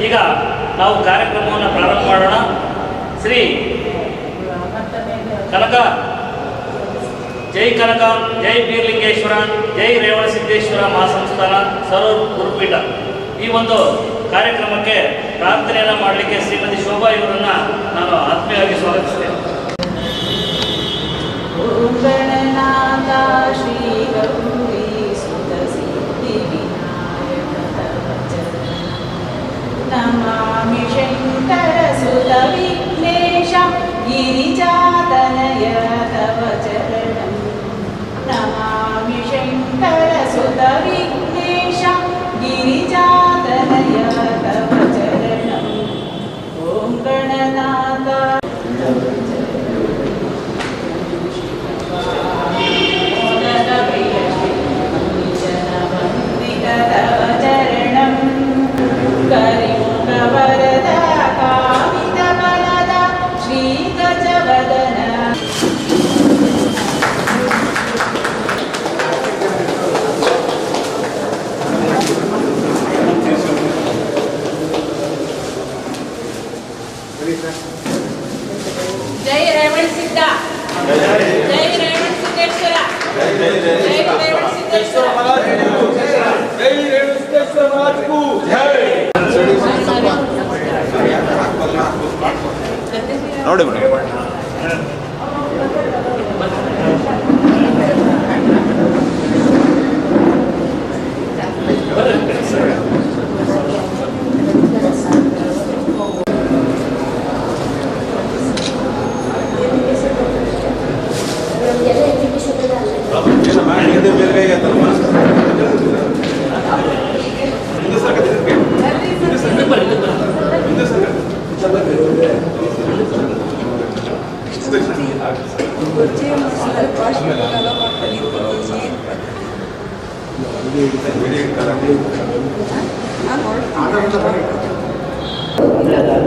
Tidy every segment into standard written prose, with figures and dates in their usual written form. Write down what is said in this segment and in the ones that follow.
ಈಗ ನಾವು ಕಾರ್ಯಕ್ರಮವನ್ನು ಪ್ರಾರಂಭ ಮಾಡೋಣ. ಶ್ರೀ ಕನಕ ಜೈ ಕನಕ, ಜೈ ಬೀರ್ಲಿಂಗೇಶ್ವರ, ಜೈ ರೇವಣಸಿದ್ದೇಶ್ವರ ಮಹಾಸಂಸ್ಥಾನ ಸರೂರ್ ಗುರುಪೀಠ ಈ ಒಂದು ಕಾರ್ಯಕ್ರಮಕ್ಕೆ ಪ್ರಾರ್ಥನೆಯನ್ನು ಮಾಡಲಿಕ್ಕೆ ಶ್ರೀಮತಿ ಶೋಭಾ ಇವರನ್ನು ನಾನು ಆತ್ಮೀಯವಾಗಿ ಸ್ವಾಗತಿಸ್ತೇನೆ. ನಮಾಮಿ ಶಂಕರ ಸುತ ವಿಘ್ನೇಶ ಗಿರಿಜಾತನಯ ತವ ಚರಣಂ. ನಮಾಮಿ ಶಂಕರ ಸುತ ವಿಘ್ನೇಶ ಗಿರಿಜಾತನಯ ತವ ಚರಣಂ. ಓಂ ಗಣನಾಥ जय रेवण सिद्धा, जय रेवण सिद्धेश्वर, जय रेवण सिद्धेश्वर महाराज को, जय रेवण सिद्धेश्वर महाराज को जय. ನೋಡಿ ಬನ್ನಿ.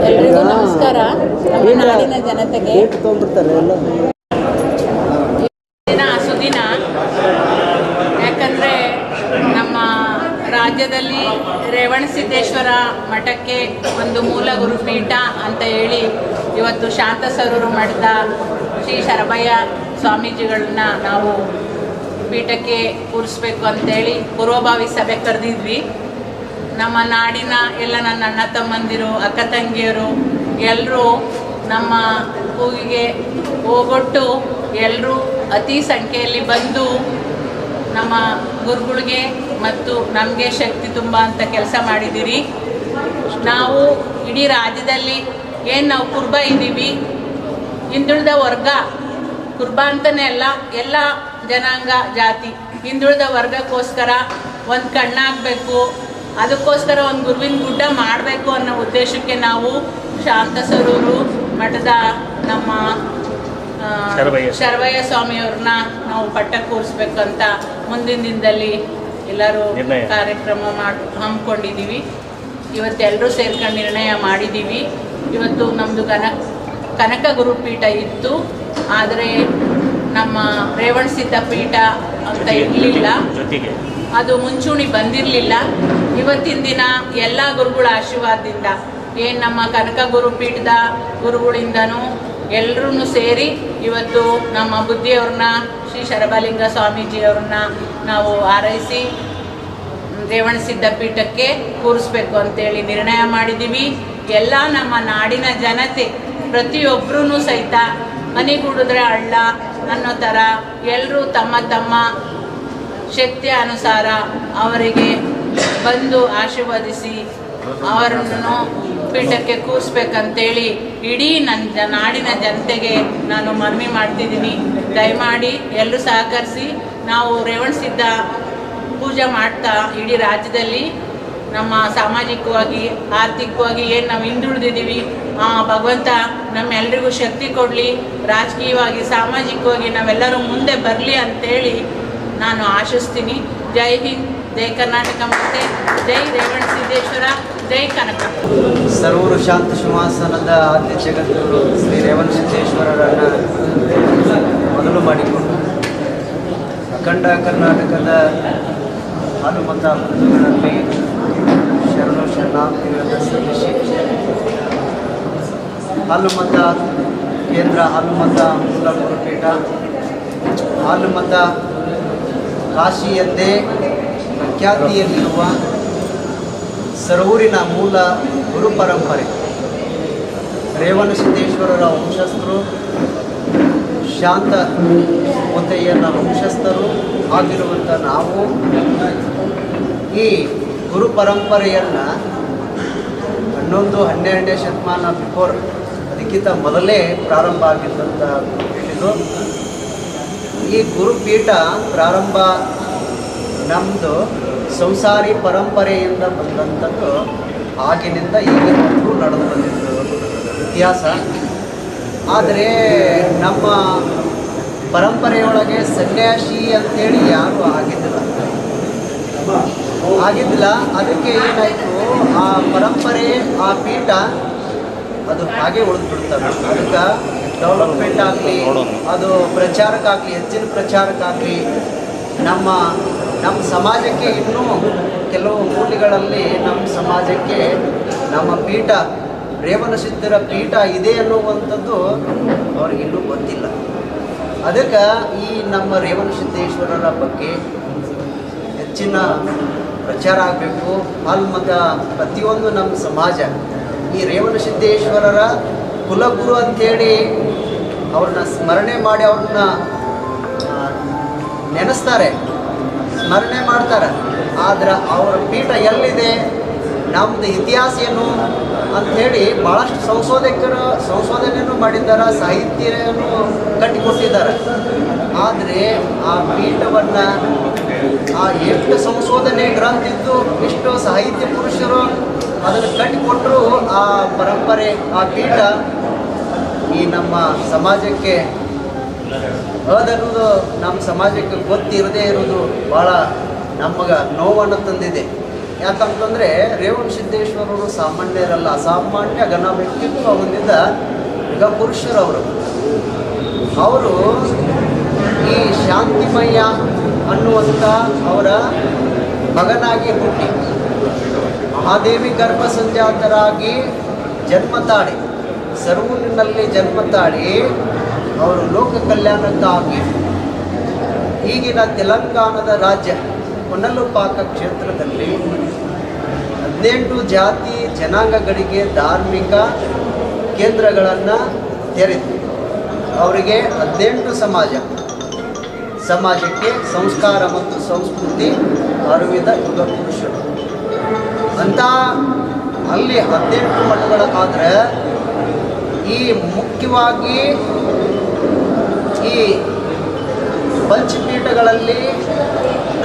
ಎಲ್ರಿಗೂ ನಮಸ್ಕಾರ. ನಮ್ಮ ನಾಡಿನ ಜನತೆಗೆ ದಿನ ಸುದಿನ, ಯಾಕಂದರೆ ನಮ್ಮ ರಾಜ್ಯದಲ್ಲಿ ರೇವಣಸಿದ್ದೇಶ್ವರ ಮಠಕ್ಕೆ ಒಂದು ಮೂಲ ಗುರುಪೀಠ ಅಂತ ಹೇಳಿ ಇವತ್ತು ಶಾಂತ ಸರೂರು ಮಠದ ಶ್ರೀ ಶರಭಯ್ಯ ಸ್ವಾಮೀಜಿಗಳನ್ನ ನಾವು ಪೀಠಕ್ಕೆ ಕೂರಿಸ್ಬೇಕು ಅಂತೇಳಿ ಪೂರ್ವಭಾವಿ ಸಭೆ ಕರೆದಿದ್ವಿ. ನಮ್ಮ ನಾಡಿನ ಎಲ್ಲ ನನ್ನ ಅಣ್ಣ ತಮ್ಮಂದಿರು, ಅಕ್ಕ ತಂಗಿಯರು ಎಲ್ಲರೂ ನಮ್ಮ ಕೂಗಿಗೆ ಹೋಗೊಟ್ಟು ಎಲ್ಲರೂ ಅತಿ ಸಂಖ್ಯೆಯಲ್ಲಿ ಬಂದು ನಮ್ಮ ಗುರುಗಳಿಗೆ ಮತ್ತು ನಮಗೆ ಶಕ್ತಿ ತುಂಬ ಅಂತ ಕೆಲಸ ಮಾಡಿದ್ದೀರಿ. ನಾವು ಇಡೀ ರಾಜ್ಯದಲ್ಲಿ ಏನು ನಾವು ಕುರುಬ ಇದ್ದೀವಿ, ಹಿಂದುಳಿದ ವರ್ಗ, ಕುರುಬ ಅಂತಲೇ ಅಲ್ಲ, ಎಲ್ಲ ಜನಾಂಗ ಜಾತಿ ಹಿಂದುಳಿದ ವರ್ಗಕ್ಕೋಸ್ಕರ ಒಂದು ಕಣ್ಣಾಗಬೇಕು, ಅದಕ್ಕೋಸ್ಕರ ಒಂದು ಗುರುವಿನ ಗುಡ್ಡ ಮಾಡಬೇಕು ಅನ್ನೋ ಉದ್ದೇಶಕ್ಕೆ ನಾವು ಶಾಂತ ಸರೂರು ಮಠದ ನಮ್ಮ ಶರಭಯ್ಯ ಸ್ವಾಮಿಯವ್ರನ್ನ ನಾವು ಪಟ್ಟಕ್ಕೆ ಕೂರಿಸ್ಬೇಕಂತ ಮುಂದಿನ ದಿನದಲ್ಲಿ ಎಲ್ಲರೂ ಕಾರ್ಯಕ್ರಮ ಹಮ್ಮಿಕೊಂಡಿದ್ದೀವಿ. ಇವತ್ತೆಲ್ಲರೂ ಸೇರ್ಕೊಂಡು ನಿರ್ಣಯ ಮಾಡಿದ್ದೀವಿ. ಇವತ್ತು ನಮ್ಮದು ಕನಕ ಗುರುಪೀಠ ಇತ್ತು, ಆದರೆ ನಮ್ಮ ರೇವಣ ಸಿದ್ಧ ಪೀಠ ಅಂತ ಇರಲಿಲ್ಲ, ಅದು ಮುಂಚೂಣಿ ಬಂದಿರಲಿಲ್ಲ. ಇವತ್ತಿನ ದಿನ ಎಲ್ಲ ಗುರುಗಳ ಆಶೀರ್ವಾದದಿಂದ ಏನು ನಮ್ಮ ಕನಕ ಗುರುಪೀಠದ ಗುರುಗಳಿಂದನೂ ಎಲ್ಲರೂ ಸೇರಿ ಇವತ್ತು ನಮ್ಮ ಬುದ್ಧಿಯವ್ರನ್ನ ಶ್ರೀ ಶರಭಲಿಂಗ ಸ್ವಾಮೀಜಿಯವ್ರನ್ನ ನಾವು ಆರೈಸಿ ರೇವಣ ಸಿದ್ಧ ಪೀಠಕ್ಕೆ ಕೂರಿಸ್ಬೇಕು ಅಂತೇಳಿ ನಿರ್ಣಯ ಮಾಡಿದ್ದೀವಿ. ಎಲ್ಲ ನಮ್ಮ ನಾಡಿನ ಜನತೆ ಪ್ರತಿಯೊಬ್ಬರೂ ಸಹಿತ ಮನೆಗೂಡಿದ್ರೆ ಹಳ್ಳ ಅನ್ನೋ ಥರ ಎಲ್ಲರೂ ತಮ್ಮ ತಮ್ಮ ಶಕ್ತಿಯ ಅನುಸಾರ ಅವರಿಗೆ ಬಂದು ಆಶೀರ್ವದಿಸಿ ಅವರನ್ನು ಪೀಠಕ್ಕೆ ಕೂರಿಸ್ಬೇಕಂತೇಳಿ ಇಡೀ ನನ್ನ ನಾಡಿನ ಜನತೆಗೆ ನಾನು ಮನವಿ ಮಾಡ್ತಿದ್ದೀನಿ. ದಯಮಾಡಿ ಎಲ್ಲರೂ ಸಹಕರಿಸಿ ನಾವು ರೇವಣ ಸಿದ್ಧ ಪೂಜೆ ಮಾಡ್ತಾ ಇಡೀ ರಾಜ್ಯದಲ್ಲಿ ನಮ್ಮ ಸಾಮಾಜಿಕವಾಗಿ ಆರ್ಥಿಕವಾಗಿ ಏನು ನಾವು ಹಿಂದುಳಿದಿದ್ದೀವಿ, ಭಗವಂತ ನಮ್ಮೆಲ್ಲರಿಗೂ ಶಕ್ತಿ ಕೊಡಲಿ, ರಾಜಕೀಯವಾಗಿ ಸಾಮಾಜಿಕವಾಗಿ ನಾವೆಲ್ಲರೂ ಮುಂದೆ ಬರಲಿ ಅಂತೇಳಿ ನಾನು ಆಶಿಸ್ತೀನಿ. ಜೈ ಹಿಂದ್, ಜೈ ಕರ್ನಾಟಕ ಮಾತೆ, ಜೈ ರೇವಣ ಸಿದ್ದೇಶ್ವರ, ಜೈ ಕನಕ. ಸರೂರು ಶಾಂತ ಸಿಂಹಾಸನದ ಆದ್ಯ ಜಗದ್ಗುರು ಶ್ರೀ ರೇವಣ ಸಿದ್ದೇಶ್ವರರನ್ನು ಮೊದಲು ಮಾಡಿಕೊಂಡು ಅಖಂಡ ಕರ್ನಾಟಕದ ಹನುಮತ ಬಂಧುಗಳಲ್ಲಿ ಶರಣು ಶರಣಾರ್ಥಿಗಳನ್ನು ಸಲ್ಲಿಸಿ ಹಾಲುಮತ ಕೇಂದ್ರ ಹಾಲುಮತ ಮೂಲ ಗುರುಪೀಠ ಹಾಲುಮತ ಕಾಶಿಯದ್ದೇ ಪ್ರಖ್ಯಾತಿಯಲ್ಲಿರುವ ಸರೂರಿನ ಮೂಲ ಗುರು ಪರಂಪರೆ ರೇವಣಸಿದ್ದೇಶ್ವರರ ವಂಶಸ್ಥರು, ಶಾಂತ ಮುತ್ತಯ್ಯನ ವಂಶಸ್ಥರು ಆಗಿರುವಂಥ ನಾವು ಈ ಗುರು ಪರಂಪರೆಯನ್ನು 11-12ನೇ ಶತಮಾನ ಬಿಫೋರ್ ಅದಕ್ಕಿಂತ ಮೊದಲೇ ಪ್ರಾರಂಭ ಆಗಿದ್ದಂಥ ಹೇಳಿದ್ರು. ಈ ಗುರುಪೀಠ ಪ್ರಾರಂಭ ನಮ್ಮದು ಸಂಸಾರಿ ಪರಂಪರೆಯಿಂದ ಬಂದಂಥದ್ದು ಆಗಿನಿಂದ ಈಗಿನವರೆಗೂ ನಡೆದು ಬಂದಿದ್ದು ಇತಿಹಾಸ. ಆದರೆ ನಮ್ಮ ಪರಂಪರೆಯೊಳಗೆ ಸನ್ಯಾಸಿ ಅಂತೇಳಿ ಯಾರೂ ಆಗಿದ್ದಿಲ್ಲ. ಅದಕ್ಕೆ ಏನಾಯಿತು, ಆ ಪರಂಪರೆ ಆ ಪೀಠ ಅದು ಹಾಗೆ ಉಳಿದ್ಬಿಡ್ತವೆ. ಅದಕ್ಕೆ ಡೆವಲಪ್ಮೆಂಟ್ ಆಗಲಿ, ಅದು ಪ್ರಚಾರಕ್ಕಾಗಲಿ, ಹೆಚ್ಚಿನ ಪ್ರಚಾರಕ್ಕಾಗಲಿ, ನಮ್ಮ ಸಮಾಜಕ್ಕೆ ಇನ್ನೂ ಕೆಲವು ಮೂಲೆಗಳಲ್ಲಿ ನಮ್ಮ ಸಮಾಜಕ್ಕೆ ನಮ್ಮ ಪೀಠ ರೇವಣಸಿದ್ಧರ ಪೀಠ ಇದೆ ಅನ್ನುವಂಥದ್ದು ಅವ್ರಿಗಿನ್ನೂ ಗೊತ್ತಿಲ್ಲ. ಅದಕ್ಕೆ ಈ ನಮ್ಮ ರೇವಣಸಿದ್ದೇಶ್ವರರ ಬಗ್ಗೆ ಹೆಚ್ಚಿನ ಪ್ರಚಾರ ಆಗಬೇಕು. ಮತ್ತು ಪ್ರತಿಯೊಂದು ನಮ್ಮ ಸಮಾಜ ಈ ರೇವಣಸಿದ್ದೇಶ್ವರರ ಕುಲಗುರು ಅಂಥೇಳಿ ಅವ್ರನ್ನ ಸ್ಮರಣೆ ಮಾಡಿ ಅವ್ರನ್ನ ನೆನೆಸ್ತಾರೆ, ಸ್ಮರಣೆ ಮಾಡ್ತಾರೆ. ಆದರೆ ಅವರ ಪೀಠ ಎಲ್ಲಿದೆ, ನಮ್ಮದು ಇತಿಹಾಸ ಏನು ಅಂಥೇಳಿ ಭಾಳಷ್ಟು ಸಂಶೋಧನೆಯನ್ನು ಮಾಡಿದ್ದಾರೆ, ಸಾಹಿತ್ಯವನ್ನು ಕಟ್ಟಿಕೊಟ್ಟಿದ್ದಾರೆ. ಆದರೆ ಆ ಪೀಠವನ್ನು ಎಷ್ಟು ಸಂಶೋಧನೆ ಗ್ರಂಥಿದ್ದು, ಎಷ್ಟು ಸಾಹಿತ್ಯ ಪುರುಷರು ಅದನ್ನು ಕಟ್ಟಿಕೊಟ್ಟರು, ಆ ಪರಂಪರೆ ಆ ಪೀಠ ಈ ನಮ್ಮ ಸಮಾಜಕ್ಕೆ ಅದನ್ನೋದು ನಮ್ಮ ಸಮಾಜಕ್ಕೆ ಗೊತ್ತಿರದೇ ಇರೋದು ಭಾಳ ನಮಗೆ ನೋವನ್ನು ತಂದಿದೆ. ಯಾಕಂತಂದರೆ ರೇವಣಸಿದ್ದೇಶ್ವರರು ಸಾಮಾನ್ಯರಲ್ಲ, ಅಸಾಮಾನ್ಯ ಘನ ವ್ಯಕ್ತಿತ್ವ ಹೊಂದಿದ ಯುಗ ಪುರುಷರವರು. ಅವರು ಈ ಶಾಂತಿಮಯ್ಯ ಅನ್ನುವಂಥ ಅವರ ಮಗನಾಗಿ ಹುಟ್ಟಿ ಮಹಾದೇವಿ ಗರ್ಭ ಸಂಜಾತರಾಗಿ ಜನ್ಮ ತಾಳಿ, ಸರೂರಿನಲ್ಲಿ ಜನ್ಮ ತಾಳಿ ಅವರು ಲೋಕ ಕಲ್ಯಾಣಕ್ಕಾಗಿ ಈಗಿನ ತೆಲಂಗಾಣದ ರಾಜ್ಯ ಕೊನಲುಪಾಕ ಕ್ಷೇತ್ರದಲ್ಲಿ 18 ಜಾತಿ ಜನಾಂಗಗಳಿಗೆ ಧಾರ್ಮಿಕ ಕೇಂದ್ರಗಳನ್ನು ತೆರೆದು ಅವರಿಗೆ 18 ಸಮಾಜಕ್ಕೆ ಸಂಸ್ಕಾರ ಮತ್ತು ಸಂಸ್ಕೃತಿ ಅರಿವಿದ ಯುಗ ಪುರುಷರು ಅಂತ ಅಲ್ಲಿ 18 ಮಠಗಳಾದರೆ ಈ ಮುಖ್ಯವಾಗಿ ಈ ಪಂಚಪೀಠಗಳಲ್ಲಿ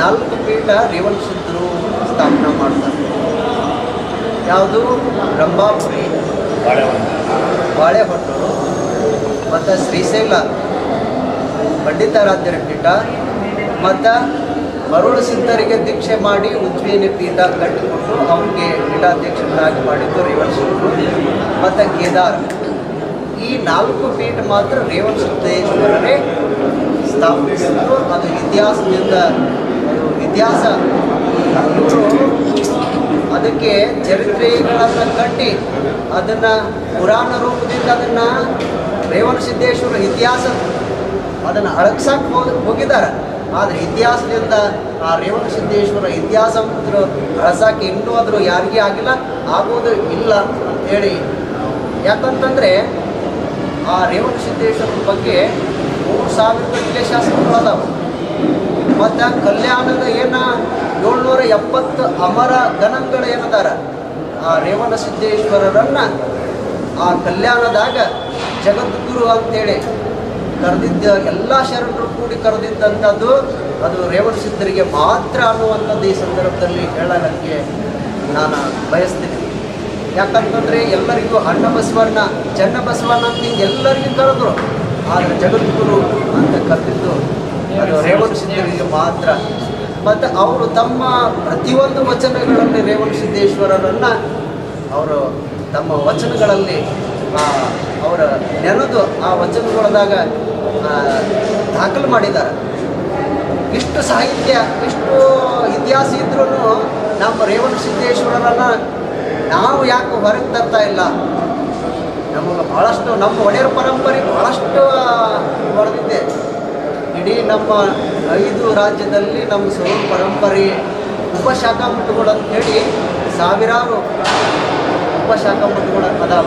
4 ಪೀಠ ರೇವಣಸಿದ್ಧರು ಸ್ಥಾಪನೆ ಮಾಡ್ತಾರೆ. ಯಾವುದು? ರಂಭಾಪುರಿ, ಬಾಳೆಹೊನ್ನೂರು ಮತ್ತು ಶ್ರೀಶೈಲ ಪಂಡಿತಾರಾಧ್ಯರ ಪೀಠ, ಮತ್ತು ಮರುಳು ಸಿದ್ಧರಿಗೆ ದೀಕ್ಷೆ ಮಾಡಿ ಉಜ್ಜಯಿನಿ ಪೀಠ ಕಟ್ಟಿಕೊಂಡು ಅವರಿಗೆ ಪೀಠಾಧ್ಯಕ್ಷರಾಗಿ ಮಾಡಿದ್ದು ರೇವಣಸಿದ್ಧರು. ಮತ್ತು ಕೇದಾರ್, ಈ 4 ಪೀಠ ಮಾತ್ರ ರೇವಣಸಿದ್ದೇಶ್ವರರೇ ಸ್ಥಾಪಿಸಿದ್ರು. ಅದು ಇತಿಹಾಸದಿಂದ ಇತಿಹಾಸ ಇವರು ಅದಕ್ಕೆ ಚರಿತ್ರೆಗಳನ್ನು ಕಟ್ಟಿ ಅದನ್ನು ಪುರಾಣ ರೂಪದಿಂದ ಅದನ್ನು ರೇವಣಸಿದ್ದೇಶ್ವರ ಇತಿಹಾಸ ಅದನ್ನು ಅಳಗ್ಸಕ್ಕೆ ಹೋಗಿದ್ದಾರೆ. ಆದರೆ ಇತಿಹಾಸದಿಂದ ಆ ರೇವಣಸಿದ್ದೇಶ್ವರ ಇತಿಹಾಸ ಅಳಸಕ್ಕೆ ಇನ್ನೂ ಆದರೂ ಯಾರಿಗೇ ಆಗಿಲ್ಲ, ಆಗೋದು ಇಲ್ಲ ಅಂಥೇಳಿ. ಯಾಕಂತಂದರೆ ಆ ರೇವಣಸಿದ್ದೇಶ್ವರರ ಬಗ್ಗೆ 3000 ಗಟ್ಟಲೆ ಶಾಸನಗಳದಾವೆ. ಮತ್ತು ಕಲ್ಯಾಣದ 770 ಅಮರ ಗಣಗಳು ಏನದಾರ ಆ ರೇವಣಸಿದ್ದೇಶ್ವರರನ್ನು ಆ ಕಲ್ಯಾಣದಾಗ ಜಗದ್ಗುರು ಅಂತೇಳಿ ಕರೆದಿದ್ದ ಎಲ್ಲ ಶರಣರು ಕೂಡಿ ಕರೆದಿದ್ದಂಥದ್ದು ಅದು ರೇವಣಸಿದ್ಧರಿಗೆ ಮಾತ್ರ ಅನ್ನುವಂಥದ್ದು ಈ ಸಂದರ್ಭದಲ್ಲಿ ಹೇಳೋಕ್ಕೆ ನಾನು ಬಯಸ್ತೀನಿ. ಯಾಕಂತಂದರೆ ಎಲ್ಲರಿಗೂ ಅಣ್ಣ ಬಸವಣ್ಣ, ಚೆನ್ನ ಬಸವಣ್ಣ ಅಂತ ಎಲ್ಲರಿಗೂ ಕರೆದ್ರು, ಆದರೆ ಜಗದ್ಗುರು ಅಂತ ಕರೆದಿದ್ದು ಅದು ರೇವಣಸಿದ್ಧರಿಗೆ ಮಾತ್ರ. ಮತ್ತು ಅವರು ತಮ್ಮ ಪ್ರತಿಯೊಂದು ವಚನಗಳಲ್ಲಿ ರೇವಣಸಿದ್ದೇಶ್ವರರನ್ನು ಅವರು ತಮ್ಮ ವಚನಗಳಲ್ಲಿ ಅವರ ನೆನೆದು ಆ ವಚನಗಳದಾಗ ದಾಖಲು ಮಾಡಿದ್ದಾರೆ. ಇಷ್ಟು ಸಾಹಿತ್ಯ, ಇಷ್ಟು ಇತಿಹಾಸ ಇದ್ರೂ ನಮ್ಮ ರೇವಣಸಿದ್ದೇಶ್ವರರನ್ನು ನಾವು ಯಾಕೆ ಹೊರಗೆ ತರ್ತಾ ಇಲ್ಲ? ನಮಗೆ ಭಾಳಷ್ಟು ನಮ್ಮ ಒಡೆಯರ ಪರಂಪರೆ ಭಾಳಷ್ಟು ಹೊಡೆದಿದೆ. ಇಡೀ ನಮ್ಮ 5 ರಾಜ್ಯದಲ್ಲಿ ನಮ್ಮ ಸೌರ ಪರಂಪರೆ ಉಪಶಾಖಾ ಮಠಗಳು ಅಂತ ಹೇಳಿ ಸಾವಿರಾರು ಉಪಶಾಖಾ ಮಠಗಳು ಅದಾವ.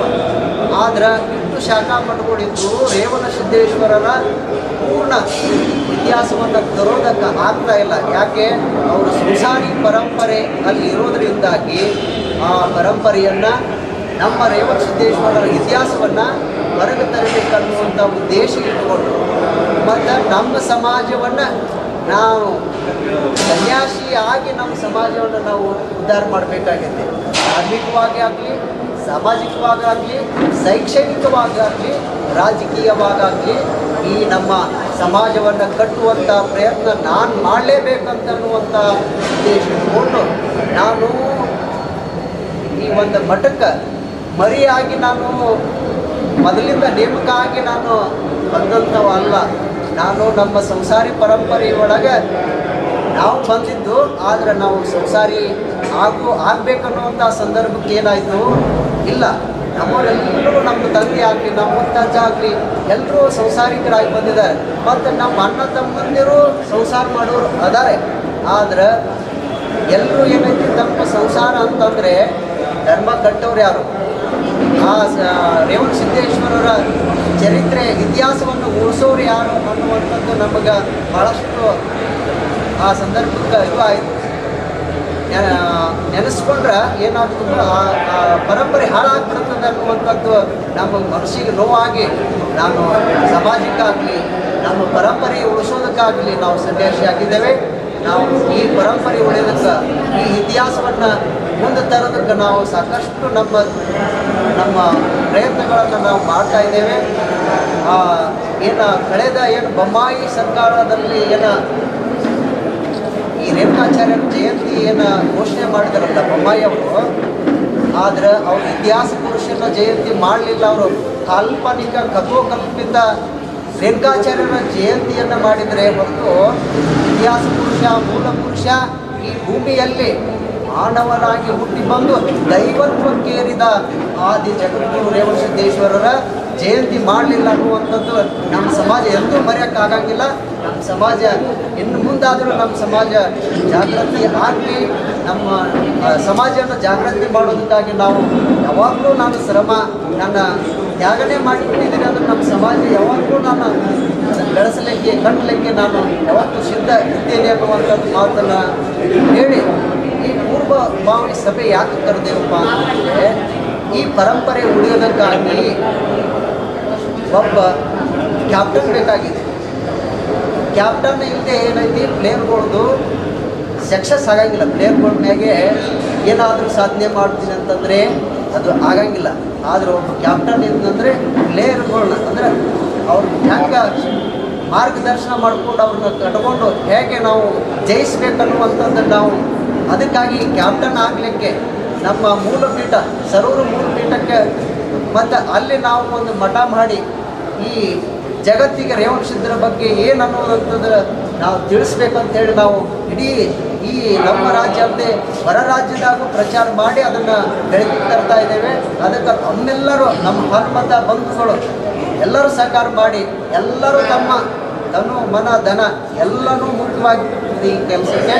ಆದ್ರೆ ಇಷ್ಟು ಶಾಖಾ ಮಠಗಳಿದ್ದು ರೇವಣ ಸಿದ್ದೇಶ್ವರರ ಪೂರ್ಣ ಇತಿಹಾಸವನ್ನು ತರೋದಕ್ಕೆ ಆಗ್ತಾ ಇಲ್ಲ. ಯಾಕೆ? ಅವರು ಸಂಸಾರಿ ಪರಂಪರೆ ಅಲ್ಲಿ ಇರೋದರಿಂದಾಗಿ ಆ ಪರಂಪರೆಯನ್ನು ನಮ್ಮ ರೇವಣ ಸಿದ್ದೇಶ್ವರರ ಇತಿಹಾಸವನ್ನು ಹೊರಗೆ ತರಬೇಕನ್ನುವಂಥ ಉದ್ದೇಶ ಇಟ್ಟುಕೊಂಡು ಮತ್ತು ನಮ್ಮ ಸಮಾಜವನ್ನು ನಾವು ಸನ್ಯಾಸಿಯಾಗಿ ನಮ್ಮ ಸಮಾಜವನ್ನು ನಾವು ಉದ್ಧಾರ ಮಾಡಬೇಕಾಗಿದೆ. ಧಾರ್ಮಿಕವಾಗಿ ಆಗಲಿ, ಸಾಮಾಜಿಕವಾಗಲಿ, ಶೈಕ್ಷಣಿಕವಾಗಲಿ, ರಾಜಕೀಯವಾಗಲಿ ಈ ನಮ್ಮ ಸಮಾಜವನ್ನು ಕಟ್ಟುವಂಥ ಪ್ರಯತ್ನ ನಾನು ಮಾಡಲೇಬೇಕಂತನ್ನುವಂಥ ಉದ್ದೇಶ ಇಟ್ಕೊಂಡು ನಾನು ಈ ಒಂದು ಮಠಕ್ಕೆ ಮರಿಯಾಗಿ ನಾನು ಮೊದಲಿಂದ ನೇಮಕ ಆಗಿ ನಾನು ಬಂದಂಥವಲ್ಲ. ನಾನು ನಮ್ಮ ಸಂಸಾರಿ ಪರಂಪರೆಯೊಳಗೆ ನಾವು ಬಂದಿದ್ದು. ಆದರೆ ನಾವು ಸಂಸಾರಿ ಆಗಬೇಕನ್ನುವಂಥ ಸಂದರ್ಭಕ್ಕೆ ಏನಾಯಿತು, ಇಲ್ಲ ನಮ್ಮವರೆಲ್ಲರೂ ನಮ್ಮ ತಂದೆ ಆಗಲಿ, ನಮ್ಮ ಮುತ್ತಜ್ಜ ಆಗಲಿ ಎಲ್ಲರೂ ಸಂಸಾರಿಕರಾಗಿ ಬಂದಿದ್ದಾರೆ. ಮತ್ತು ನಮ್ಮ ಅಣ್ಣ ತಮ್ಮಂದಿರು ಸಂಸಾರ ಮಾಡೋರು ಅದಾರೆ. ಆದ್ರೆ ಎಲ್ಲರೂ ಏನೈತಿ ತಮ್ಮ ಸಂಸಾರ ಅಂತಂದರೆ ಧರ್ಮ ಕಟ್ಟೋರು ಯಾರು? ಆ ರೇವಣ ಸಿದ್ದೇಶ್ವರರ ಚರಿತ್ರೆ ಇತಿಹಾಸವನ್ನು ಉಳಿಸೋರು ಯಾರು ಅನ್ನುವಂಥದ್ದು ನಮಗೆ ಭಾಳಷ್ಟು ಆ ಸಂದರ್ಭಕ್ಕೆ ಇದು ಆಯಿತು. ನೆನೆಸ್ಕೊಂಡ್ರೆ ಏನಾಗ್ತದೆ, ಆ ಪರಂಪರೆ ಹಾಳಾಗ್ಬಿಡ್ತದೆ ಅನ್ನುವಂಥದ್ದು ನಮ್ಮ ಮನಸ್ಸಿಗೆ ನೋವಾಗಿ ನಾನು ಸಮಾಜಕ್ಕಾಗಲಿ ನಮ್ಮ ಪರಂಪರೆ ಉಳಿಸೋದಕ್ಕಾಗಲಿ ನಾವು ಸನ್ಯಾಸಿ ಆಗಿದ್ದೇವೆ. ನಾವು ಈ ಪರಂಪರೆ ಉಳಿಯೋದಕ್ಕೆ, ಈ ಇತಿಹಾಸವನ್ನು ಮುಂದೆ ತರೋದಕ್ಕೆ ನಾವು ಸಾಕಷ್ಟು ನಮ್ಮ ಪ್ರಯತ್ನಗಳನ್ನು ನಾವು ಮಾಡ್ತಾ ಇದ್ದೇವೆ. ಕಳೆದ ಬೊಮ್ಮಾಯಿ ಸರ್ಕಾರದಲ್ಲಿ ಈ ರೇಣುಕಾಚಾರ್ಯರ ಜಯಂತಿ ಘೋಷಣೆ ಮಾಡಿದಾರಲ್ಲ ಬೊಮ್ಮಾಯಿ ಅವರು, ಆದರೆ ಅವರು ಇತಿಹಾಸ ಪುರುಷನ ಜಯಂತಿ ಮಾಡಲಿಲ್ಲ. ಅವರು ಕಾಲ್ಪನಿಕ ಕಥೋಕಲ್ಪಿತ ರೇಣುಕಾಚಾರ್ಯರ ಜಯಂತಿಯನ್ನು ಮಾಡಿದರೆ ಹೊರತು ಇತಿಹಾಸ ಪುರುಷ, ಮೂಲ ಪುರುಷ ಈ ಭೂಮಿಯಲ್ಲಿ ಮಾನವನಾಗಿ ಹುಟ್ಟಿ ಬಂದು ದೈವತ್ವಕ್ಕೇರಿದ ಆದಿ ಜಗದ್ಗುರು ರೇವಣ ಸಿದ್ದೇಶ್ವರರ ಜಯಂತಿ ಮಾಡಲಿಲ್ಲ ಅನ್ನುವಂಥದ್ದು ನಮ್ಮ ಸಮಾಜ ಎಂದೂ ಮರೆಯೋಕ್ಕಾಗಂಗಿಲ್ಲ. ನಮ್ಮ ಸಮಾಜ ಇನ್ನು ಮುಂದಾದರೂ ನಮ್ಮ ಸಮಾಜ ಜಾಗೃತಿ ಆಗಲಿ. ನಮ್ಮ ಸಮಾಜವನ್ನು ಜಾಗೃತಿ ಮಾಡೋದಕ್ಕಾಗಿ ನಾವು ಯಾವಾಗಲೂ ನಾನು ನನ್ನ ತ್ಯಾಗನೇ ಮಾಡಿಬಿಟ್ಟಿದ್ದೀನಿ. ಅಂದರೆ ನಮ್ಮ ಸಮಾಜ ಯಾವಾಗಲೂ ನಾನು ಬೆಳೆಸಲಿಕ್ಕೆ ಕಟ್ಟಲಿಕ್ಕೆ ನಾನು ಯಾವತ್ತೂ ಸಿದ್ಧ ಇದ್ದೇನೆ ಅನ್ನುವಂಥದ್ದು ಮಾತನ್ನು ಹೇಳಿ ಈ ಪೂರ್ವಭಾವಿ ಸಭೆ ಯಾಕೆ ಕರೆದೇವಪ್ಪ ಅಂತಂದರೆ ಈ ಪರಂಪರೆ ಉಳಿಯೋದಕ್ಕಾಗಿ ಒಬ್ಬ ಕ್ಯಾಪ್ಟನ್ ಬೇಕಾಗಿದೆ. ಕ್ಯಾಪ್ಟನ್ ಇಲ್ಲದೆ ಏನೈತಿ, ಪ್ಲೇಯರ್ಗಳದ್ದು ಸಕ್ಸಸ್ ಆಗಂಗಿಲ್ಲ. ಪ್ಲೇಯರ್ಗಳ ಮ್ಯಾಗೆ ಏನಾದರೂ ಸಾಧನೆ ಮಾಡ್ತೀನಿ ಅಂತಂದರೆ ಅದು ಆಗಂಗಿಲ್ಲ. ಆದರೆ ಒಬ್ಬ ಕ್ಯಾಪ್ಟನ್ ಇದ್ದಂದರೆ ಪ್ಲೇಯರ್ಗಳನ್ನ ಅಂದರೆ ಅವ್ರು ಹೆಂಗೆ ಮಾರ್ಗದರ್ಶನ ಮಾಡಿಕೊಂಡು ಅವ್ರನ್ನ ಕಟ್ಕೊಂಡು ಹೇಗೆ ನಾವು ಜಯಿಸ್ಬೇಕನ್ನುವಂಥದ್ದು ನಾವು ಅದಕ್ಕಾಗಿ ಕ್ಯಾಪ್ಟನ್ ಆಗಲಿಕ್ಕೆ ನಮ್ಮ ಮೂಲಪೀಠ ಸರೂರು ಮೂಲಪೀಠಕ್ಕೆ ಮತ್ತು ಅಲ್ಲಿ ನಾವು ಒಂದು ಮಠ ಮಾಡಿ ಈ ಜಗತ್ತಿಗೆ ರೇವಣ ಸಿದ್ಧರ ಬಗ್ಗೆ ಏನು ಅನ್ನೋದಂಥದ್ದು ನಾವು ತಿಳಿಸ್ಬೇಕಂತೇಳಿ ನಾವು ಇಡೀ ಈ ನಮ್ಮ ರಾಜ್ಯ ಅಲ್ಲದೆ ಹೊರ ರಾಜ್ಯದಾಗೂ ಪ್ರಚಾರ ಮಾಡಿ ಅದನ್ನು ಬೆಳಕಿಗೆ ತರ್ತಾ ಇದ್ದೇವೆ. ಅದಕ್ಕೆ ತಮ್ಮೆಲ್ಲರೂ ನಮ್ಮ ಹನುಮತ ಬಂಧುಗಳು ಎಲ್ಲರೂ ಸಹಕಾರ ಮಾಡಿ ಎಲ್ಲರೂ ತಮ್ಮ ತನು ಮನ ಧನ ಎಲ್ಲನೂ ಮುಖ್ಯವಾಗಿ ಈ ಕೆಲಸಕ್ಕೆ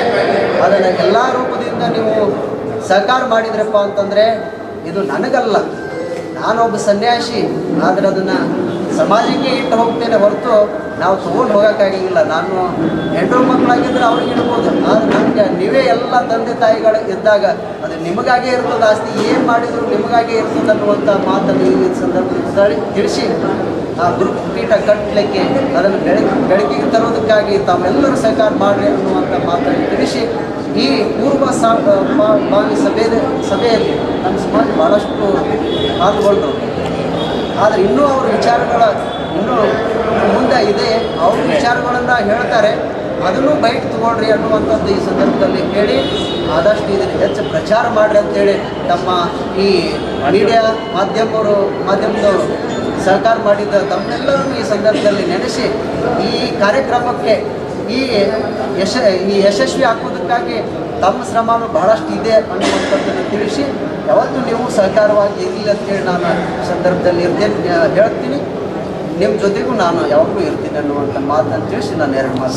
ಅದನ್ನು ಎಲ್ಲ ರೂಪದಿಂದ ನೀವು ಸಹಕಾರ ಮಾಡಿದ್ರಪ್ಪ ಅಂತಂದರೆ ಇದು ನನಗಲ್ಲ, ನಾನೊಬ್ಬ ಸನ್ಯಾಸಿ. ಆದರೆ ಅದನ್ನು ಸಮಾಜಕ್ಕೆ ಇಟ್ಟು ಹೋಗ್ತೇನೆ ಹೊರತು ನಾವು ತೊಗೊಂಡು ಹೋಗೋಕ್ಕಾಗಿಲ್ಲ. ನಾನು ಹೆಣ್ಣು ಮಕ್ಕಳಾಗಿದ್ದರೆ ಅವ್ರಿಗೆ ಇಡ್ಬೋದು. ಆದರೆ ನನಗೆ ನೀವೇ ಎಲ್ಲ ತಂದೆ ತಾಯಿಗಳು ಇದ್ದಾಗ ಅದು ನಿಮಗಾಗೇ ಇರ್ತದೆ. ಆಸ್ತಿ ಏನು ಮಾಡಿದರೂ ನಿಮಗಾಗೇ ಇರ್ತದೆ ಅನ್ನುವಂಥ ಮಾತನ್ನು ಈ ಸಂದರ್ಭದಲ್ಲಿ ತಿಳಿಸಿ ಆ ಗುರುಪೀಠ ಕಟ್ಟಲಿಕ್ಕೆ ಅದನ್ನು ಬೆಳಕಿಗೆ ತರೋದಕ್ಕಾಗಿ ತಾವೆಲ್ಲರೂ ಸಹಕಾರ ಮಾಡಿ ಅನ್ನುವಂಥ ಮಾತನ್ನು ತಿಳಿಸಿ ಈ ಭಾವಿ ಸಭೆಯಲ್ಲಿ ನಮ್ಮ ಸಮಾಜ ಭಾಳಷ್ಟು ಪಾಲ್ಗೊಂಡ್ರು. ಆದರೆ ಇನ್ನೂ ಅವ್ರ ವಿಚಾರಗಳ ಇನ್ನೂ ಮುಂದೆ ಇದೆ. ಅವ್ರ ವಿಚಾರಗಳನ್ನು ಹೇಳ್ತಾರೆ, ಅದನ್ನು ಬೈಟ್ ತೊಗೊಳ್ರಿ ಅನ್ನುವಂಥದ್ದು ಈ ಸಂದರ್ಭದಲ್ಲಿ ಹೇಳಿ ಆದಷ್ಟು ಇದನ್ನು ಹೆಚ್ಚು ಪ್ರಚಾರ ಮಾಡಿರಿ ಅಂತೇಳಿ ತಮ್ಮ ಈ ಮೀಡಿಯಾ ಮಾಧ್ಯಮದವರು ಸಹಕಾರ ಮಾಡಿದ್ದ ತಮ್ಮೆಲ್ಲರೂ ಈ ಸಂದರ್ಭದಲ್ಲಿ ನೆನೆಸಿ ಈ ಕಾರ್ಯಕ್ರಮಕ್ಕೆ ಈ ಯಶಸ್ವಿ ಹಾಕೋದಕ್ಕಾಗಿ ತಮ್ಮ ಶ್ರಮನೂ ಬಹಳಷ್ಟು ಇದೆ ಅನ್ನುವಂಥದ್ದನ್ನು ತಿಳಿಸಿ ಯಾವತ್ತೂ ನೀವು ಸಹಕಾರವಾಗಿ ಇರಲಿ ಅಂತೇಳಿ ನಾನು ಸಂದರ್ಭದಲ್ಲಿ ಇರ್ತೇನೆ ಹೇಳ್ತೀನಿ. ನಿಮ್ಮ ಜೊತೆಗೂ ನಾನು ಯಾವಾಗಲೂ ಇರ್ತೀನಿ ಅನ್ನುವಂಥ ಮಾತನ್ನು ತಿಳಿಸಿ ನಾನು ಎರಡು ಮಾತು